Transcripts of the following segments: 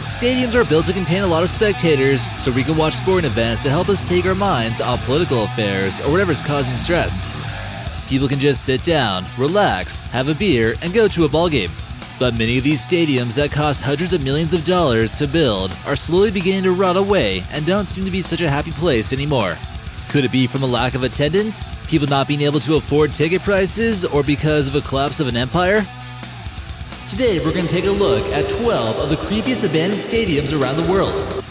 Stadiums are built to contain a lot of spectators so we can watch sporting events that help us take our minds off political affairs or whatever's causing stress. People can just sit down, relax, have a beer, and go to a ballgame. But many of these stadiums that cost hundreds of millions of dollars to build are slowly beginning to rot away and don't seem to be such a happy place anymore. Could it be from a lack of attendance, people not being able to afford ticket prices, or because of a collapse of an empire? Today we're going to take a look at 12 of the creepiest abandoned stadiums around the world.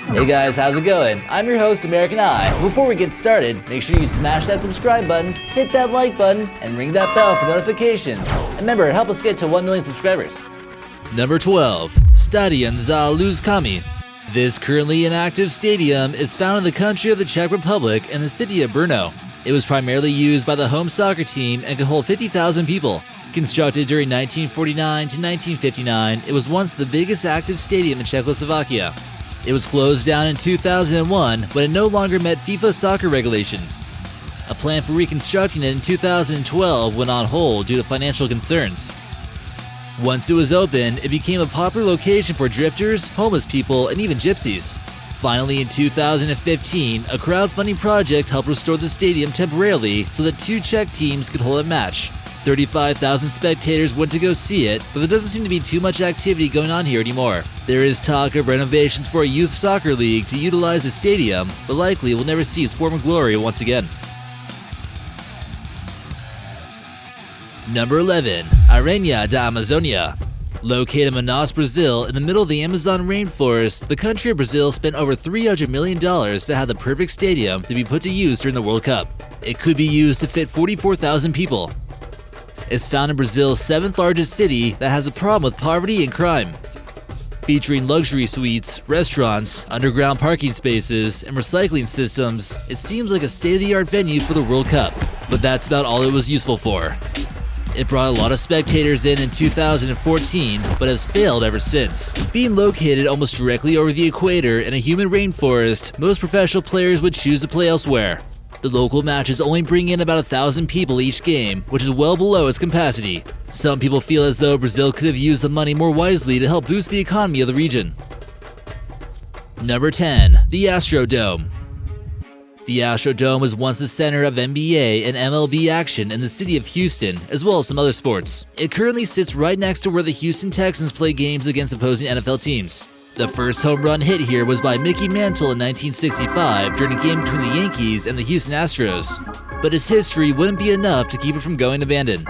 Hey guys, how's it going? I'm your host, American Eye. Before we get started, make sure you smash that subscribe button, hit that like button, and ring that bell for notifications. And remember, help us get to 1 million subscribers. Number 12. Stadion Zalewska Me. This currently inactive stadium is found in the country of the Czech Republic and the city of Brno. It was primarily used by the home soccer team and could hold 50,000 people. Constructed during 1949 to 1959, it was once the biggest active stadium in Czechoslovakia. It was closed down in 2001 when it no longer met FIFA soccer regulations. A plan for reconstructing it in 2012 went on hold due to financial concerns. Once it was open, it became a popular location for drifters, homeless people, and even gypsies. Finally, in 2015, a crowdfunding project helped restore the stadium temporarily so that 2 Czech teams could hold a match. 35,000 spectators went to go see it, but there doesn't seem to be too much activity going on here anymore. There is talk of renovations for a youth soccer league to utilize the stadium, but likely will never see its former glory once again. Number 11. Arena da Amazônia. Located in Manaus, Brazil, in the middle of the Amazon rainforest, the country of Brazil spent over $300 million to have the perfect stadium to be put to use during the World Cup. It could be used to fit 44,000 people. It's found in Brazil's 7th largest city that has a problem with poverty and crime. Featuring luxury suites, restaurants, underground parking spaces, and recycling systems, it seems like a state-of-the-art venue for the World Cup. But that's about all it was useful for. It brought a lot of spectators in 2014, but has failed ever since. Being located almost directly over the equator in a humid rainforest, most professional players would choose to play elsewhere. The local matches only bring in about 1,000 people each game, which is well below its capacity. Some people feel as though Brazil could have used the money more wisely to help boost the economy of the region. Number 10. The Astrodome. The Astrodome was once the center of NBA and MLB action in the city of Houston, as well as some other sports. It currently sits right next to where the Houston Texans play games against opposing NFL teams. The first home run hit here was by Mickey Mantle in 1965 during a game between the Yankees and the Houston Astros. But its history wouldn't be enough to keep it from going abandoned.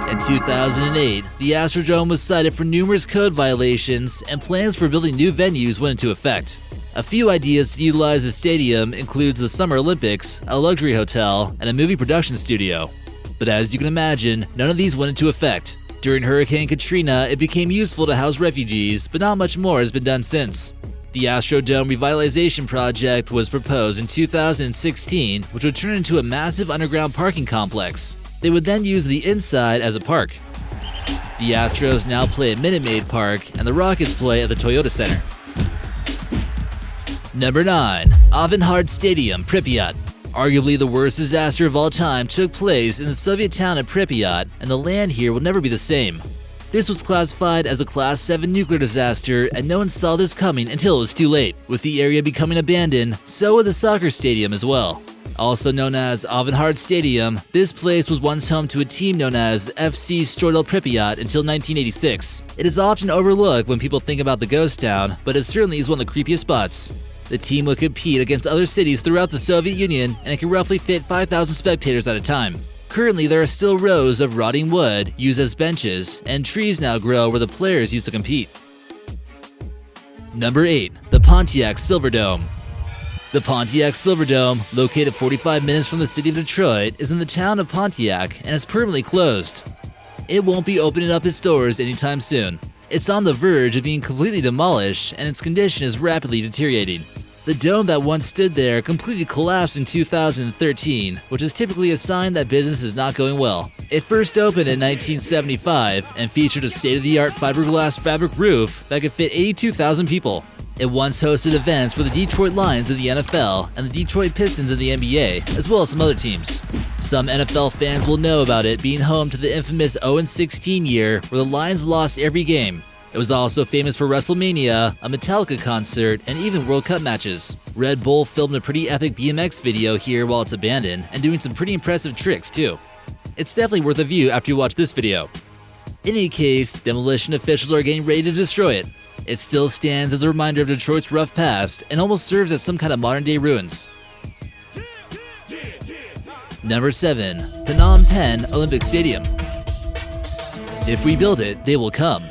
In 2008, the Astrodome was cited for numerous code violations, and plans for building new venues went into effect. A few ideas to utilize the stadium includes the Summer Olympics, a luxury hotel, and a movie production studio. But as you can imagine, none of these went into effect. During Hurricane Katrina, it became useful to house refugees, but not much more has been done since. The Astrodome revitalization project was proposed in 2016, which would turn into a massive underground parking complex. They would then use the inside as a park. The Astros now play at Minute Maid Park, and the Rockets play at the Toyota Center. Number 9. Ovenhard Stadium, Pripyat. Arguably the worst disaster of all time took place in the Soviet town of Pripyat, and the land here will never be the same. This was classified as a Class 7 nuclear disaster, and no one saw this coming until it was too late. With the area becoming abandoned, so would the soccer stadium as well. Also known as Ovenhard Stadium, this place was once home to a team known as FC Strodel Pripyat until 1986. It is often overlooked when people think about the ghost town, but it certainly is one of the creepiest spots. The team would compete against other cities throughout the Soviet Union, and it could roughly fit 5,000 spectators at a time. Currently, there are still rows of rotting wood used as benches, and trees now grow where the players used to compete. Number 8. The Pontiac Silverdome. The Pontiac Silverdome, located 45 minutes from the city of Detroit, is in the town of Pontiac and is permanently closed. It won't be opening up its doors anytime soon. It's on the verge of being completely demolished, and its condition is rapidly deteriorating. The dome that once stood there completely collapsed in 2013, which is typically a sign that business is not going well. It first opened in 1975 and featured a state-of-the-art fiberglass fabric roof that could fit 82,000 people. It once hosted events for the Detroit Lions of the NFL and the Detroit Pistons of the NBA, as well as some other teams. Some NFL fans will know about it being home to the infamous 0-16 year where the Lions lost every game. It was also famous for WrestleMania, a Metallica concert, and even World Cup matches. Red Bull filmed a pretty epic BMX video here while it's abandoned, and doing some pretty impressive tricks too. It's definitely worth a view after you watch this video. In any case, demolition officials are getting ready to destroy it. It still stands as a reminder of Detroit's rough past and almost serves as some kind of modern-day ruins. Number 7. Phnom Penh Olympic Stadium. If we build it, they will come.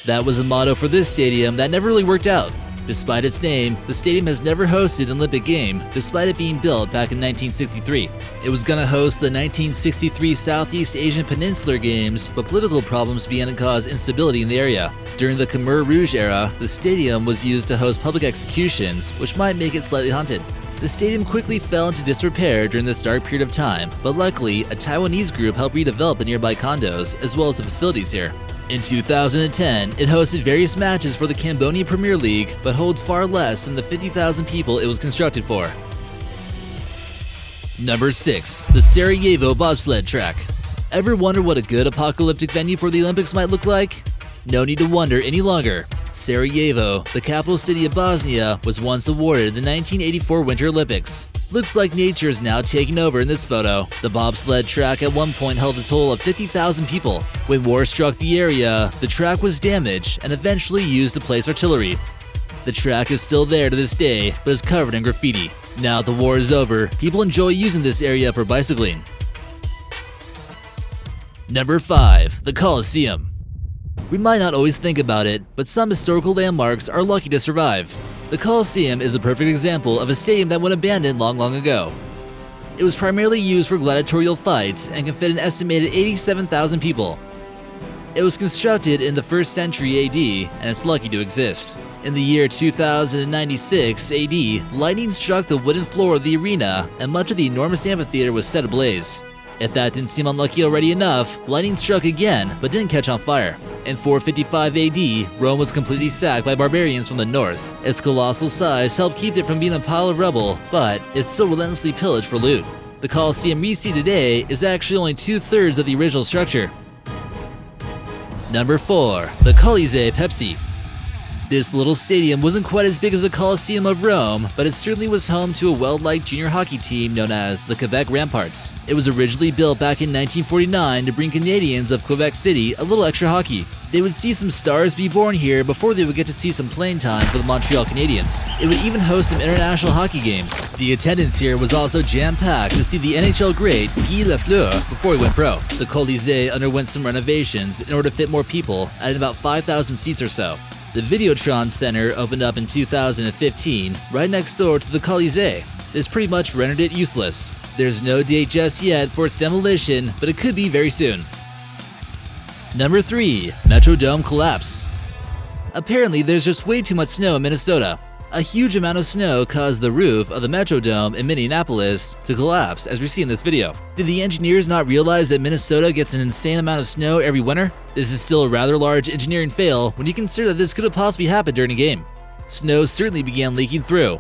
That was a motto for this stadium that never really worked out. Despite its name, the stadium has never hosted an Olympic game, despite it being built back in 1963. It was going to host the 1963 Southeast Asian Peninsular Games, but political problems began to cause instability in the area. During the Khmer Rouge era, the stadium was used to host public executions, which might make it slightly haunted. The stadium quickly fell into disrepair during this dark period of time, but luckily, a Taiwanese group helped redevelop the nearby condos, as well as the facilities here. In 2010, it hosted various matches for the Cambodia Premier League, but holds far less than the 50,000 people it was constructed for. Number 6. The Sarajevo bobsled track. Ever wonder what a good apocalyptic venue for the Olympics might look like? No need to wonder any longer. Sarajevo, the capital city of Bosnia, was once awarded the 1984 Winter Olympics. Looks like nature is now taking over in this photo. The bobsled track at one point held a total of 50,000 people. When war struck the area, the track was damaged and eventually used to place artillery. The track is still there to this day, but is covered in graffiti. Now that the war is over, people enjoy using this area for bicycling. Number 5. The Colosseum. We might not always think about it, but some historical landmarks are lucky to survive. The Colosseum is a perfect example of a stadium that went abandoned long ago. It was primarily used for gladiatorial fights and can fit an estimated 87,000 people. It was constructed in the 1st century AD, and it's lucky to exist. In the year 2096 AD, lightning struck the wooden floor of the arena, and much of the enormous amphitheatre was set ablaze. If that didn't seem unlucky already enough, lightning struck again, but didn't catch on fire. In 455 AD, Rome was completely sacked by barbarians from the north. Its colossal size helped keep it from being a pile of rubble, but it's still relentlessly pillaged for loot. The Colosseum we see today is actually only 2/3 of the original structure. Number 4. The McCulleys Pepsi. This little stadium wasn't quite as big as the Colosseum of Rome, but it certainly was home to a well-liked junior hockey team known as the Quebec Ramparts. It was originally built back in 1949 to bring Canadians of Quebec City a little extra hockey. They would see some stars be born here before they would get to see some playing time for the Montreal Canadiens. It would even host some international hockey games. The attendance here was also jam-packed to see the NHL great Guy Lafleur before he went pro. The Colisée underwent some renovations in order to fit more people, adding about 5,000 seats or so. The Videotron Center opened up in 2015, right next door to the Colisée. This pretty much rendered it useless. There's no date just yet for its demolition, but it could be very soon. Number 3. Metrodome Collapse. Apparently, there's just way too much snow in Minnesota. A huge amount of snow caused the roof of the Metrodome in Minneapolis to collapse, as we see in this video. Did the engineers not realize that Minnesota gets an insane amount of snow every winter? This is still a rather large engineering fail when you consider that this could have possibly happened during a game. Snow certainly began leaking through.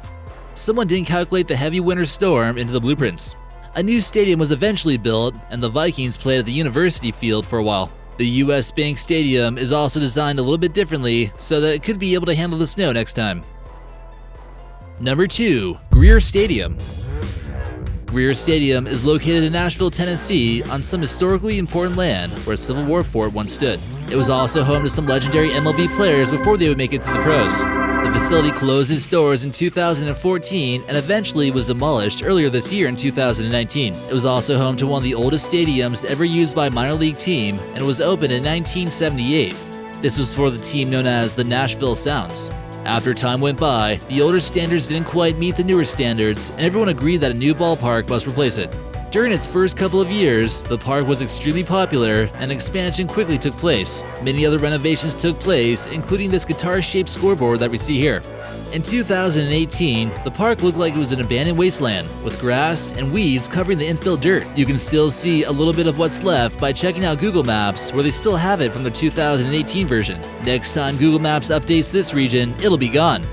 Someone didn't calculate the heavy winter storm into the blueprints. A new stadium was eventually built, and the Vikings played at the University Field for a while. The US Bank Stadium is also designed a little bit differently so that it could be able to handle the snow next time. Number 2. Greer Stadium. Greer Stadium is located in Nashville, Tennessee, on some historically important land where a Civil War fort once stood. It was also home to some legendary MLB players before they would make it to the pros. The facility closed its doors in 2014 and eventually was demolished earlier this year in 2019. It was also home to one of the oldest stadiums ever used by a minor league team and was opened in 1978. This was for the team known as the Nashville Sounds. After time went by, the older standards didn't quite meet the newer standards, and everyone agreed that a new ballpark must replace it. During its first couple of years, the park was extremely popular and expansion quickly took place. Many other renovations took place, including this guitar-shaped scoreboard that we see here. In 2018, the park looked like it was an abandoned wasteland, with grass and weeds covering the infill dirt. You can still see a little bit of what's left by checking out Google Maps, where they still have it from the 2018 version. Next time Google Maps updates this region, it'll be gone.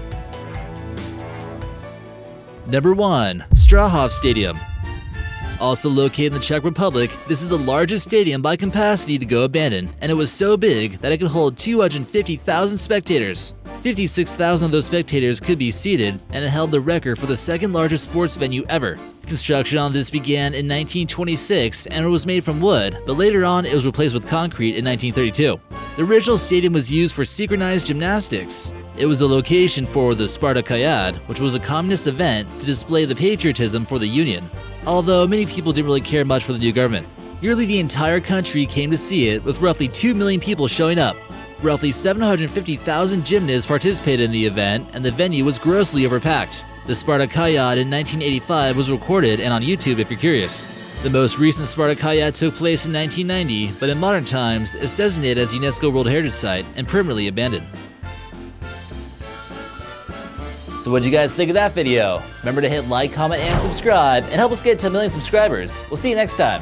Number 1. Sarajevo Stadium. Also located in the Czech Republic, this is the largest stadium by capacity to go abandoned, and it was so big that it could hold 250,000 spectators. 56,000 of those spectators could be seated, and it held the record for the second largest sports venue ever. Construction on this began in 1926 and it was made from wood, but later on it was replaced with concrete in 1932. The original stadium was used for synchronized gymnastics. It was a location for the Spartakayad, which was a communist event to display the patriotism for the Union, although many people didn't really care much for the new government. Nearly the entire country came to see it, with roughly 2 million people showing up. Roughly 750,000 gymnasts participated in the event, and the venue was grossly overpacked. The Spartakayad in 1985 was recorded and on YouTube if you're curious. The most recent Spartakayad took place in 1990, but in modern times, it's designated as UNESCO World Heritage Site and permanently abandoned. So what'd you guys think of that video? Remember to hit like, comment, and subscribe, and help us get to 1 million subscribers. We'll see you next time.